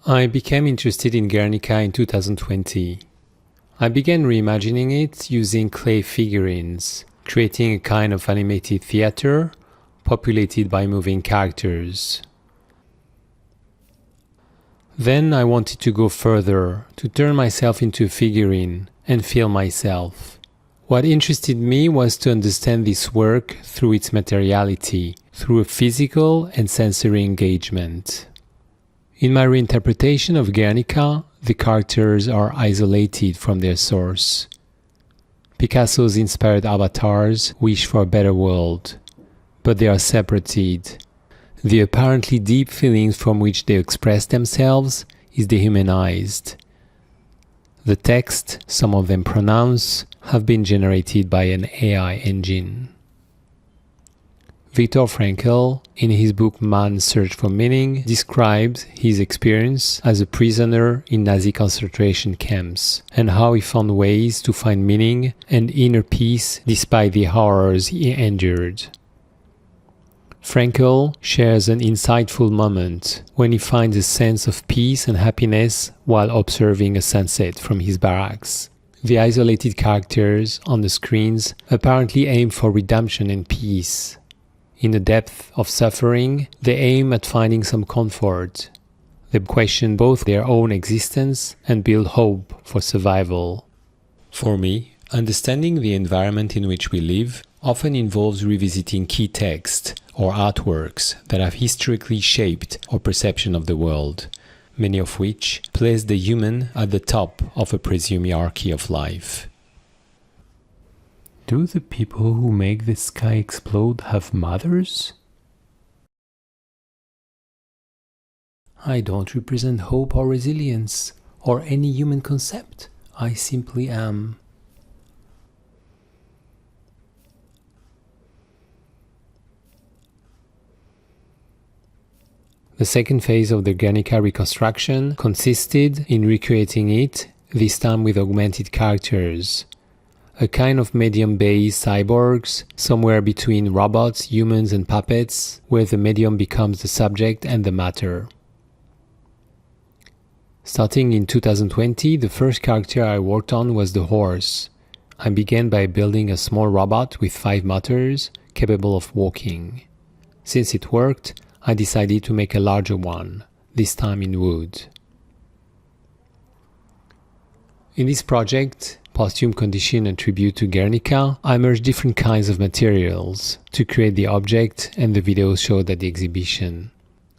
I became interested in Guernica in 2020. I began reimagining it using clay figurines, creating a kind of animated theater populated by moving characters. Then I wanted to go further, to turn myself into a figurine and feel myself. What interested me was to understand this work through its materiality, through a physical and sensory engagement. In my reinterpretation of Guernica, the characters are isolated from their source. Picasso's inspired avatars wish for a better world, but they are separated. The apparently deep feelings from which they express themselves is dehumanized. The text some of them pronounce have been generated by an AI engine. Viktor Frankl, in his book Man's Search for Meaning, describes his experience as a prisoner in Nazi concentration camps and how he found ways to find meaning and inner peace despite the horrors he endured. Frankl shares an insightful moment when he finds a sense of peace and happiness while observing a sunset from his barracks. The isolated characters on the screens apparently aim for redemption and peace. In the depth of suffering, they aim at finding some comfort. They question both their own existence and build hope for survival. For me, understanding the environment in which we live often involves revisiting key texts or artworks that have historically shaped our perception of the world, many of which place the human at the top of a presumed hierarchy of life. Do the people who make the sky explode have mothers? I don't represent hope or resilience, or any human concept. I simply am. The second phase of the Guernica reconstruction consisted in recreating it, this time with augmented characters. A kind of medium-based cyborgs, somewhere between robots, humans and puppets, where the medium becomes the subject and the matter. Starting in 2020, the first character I worked on was the horse. I began by building a small robot with 5 motors, capable of walking. Since it worked, I decided to make a larger one, this time in wood. In this project, PostHum Condition and Tribute to Guernica, I merged different kinds of materials to create the object and the videos showed at the exhibition.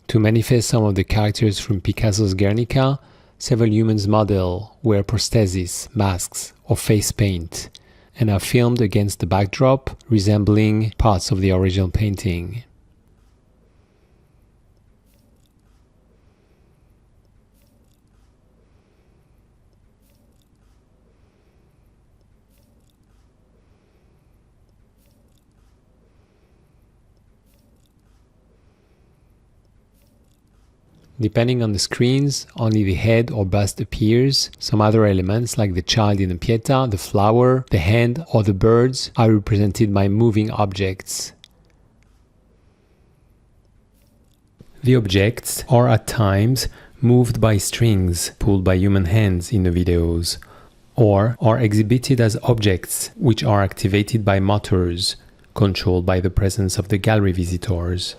To manifest some of the characters from Picasso's Guernica, several humans model wear prostheses, masks, or face paint, and are filmed against the backdrop, resembling parts of the original painting. Depending on the screens, only the head or bust appears. Some other elements like the child in the Pietà, the flower, the hand or the birds are represented by moving objects. The objects are at times moved by strings pulled by human hands in the videos, or are exhibited as objects which are activated by motors, controlled by the presence of the gallery visitors.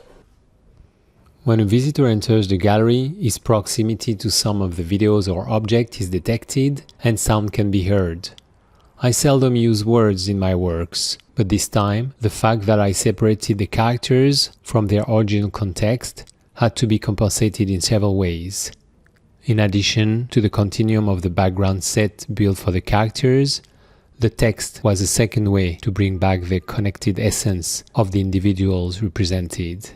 When a visitor enters the gallery, his proximity to some of the videos or object is detected and sound can be heard. I seldom use words in my works, but this time the fact that I separated the characters from their original context had to be compensated in several ways. In addition to the continuum of the background set built for the characters, the text was a second way to bring back the connected essence of the individuals represented.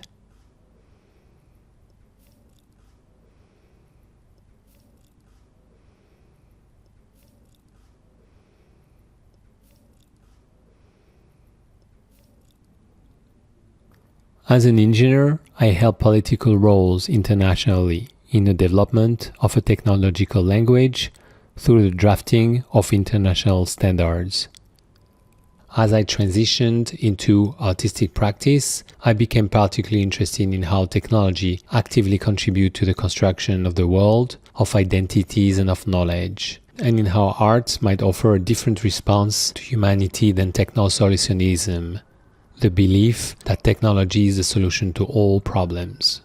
As an engineer, I held political roles internationally in the development of a technological language through the drafting of international standards. As I transitioned into artistic practice, I became particularly interested in how technology actively contributes to the construction of the world, of identities and of knowledge, and in how art might offer a different response to humanity than techno-solutionism, the belief that technology is the solution to all problems.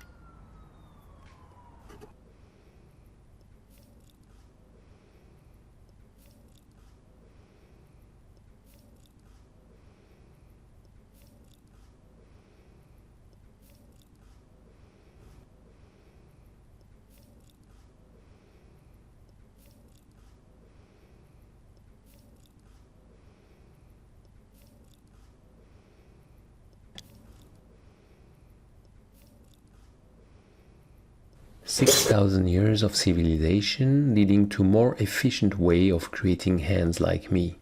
"6,000 years of civilization leading to more efficient way of creating hands like me,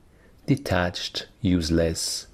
detached, useless,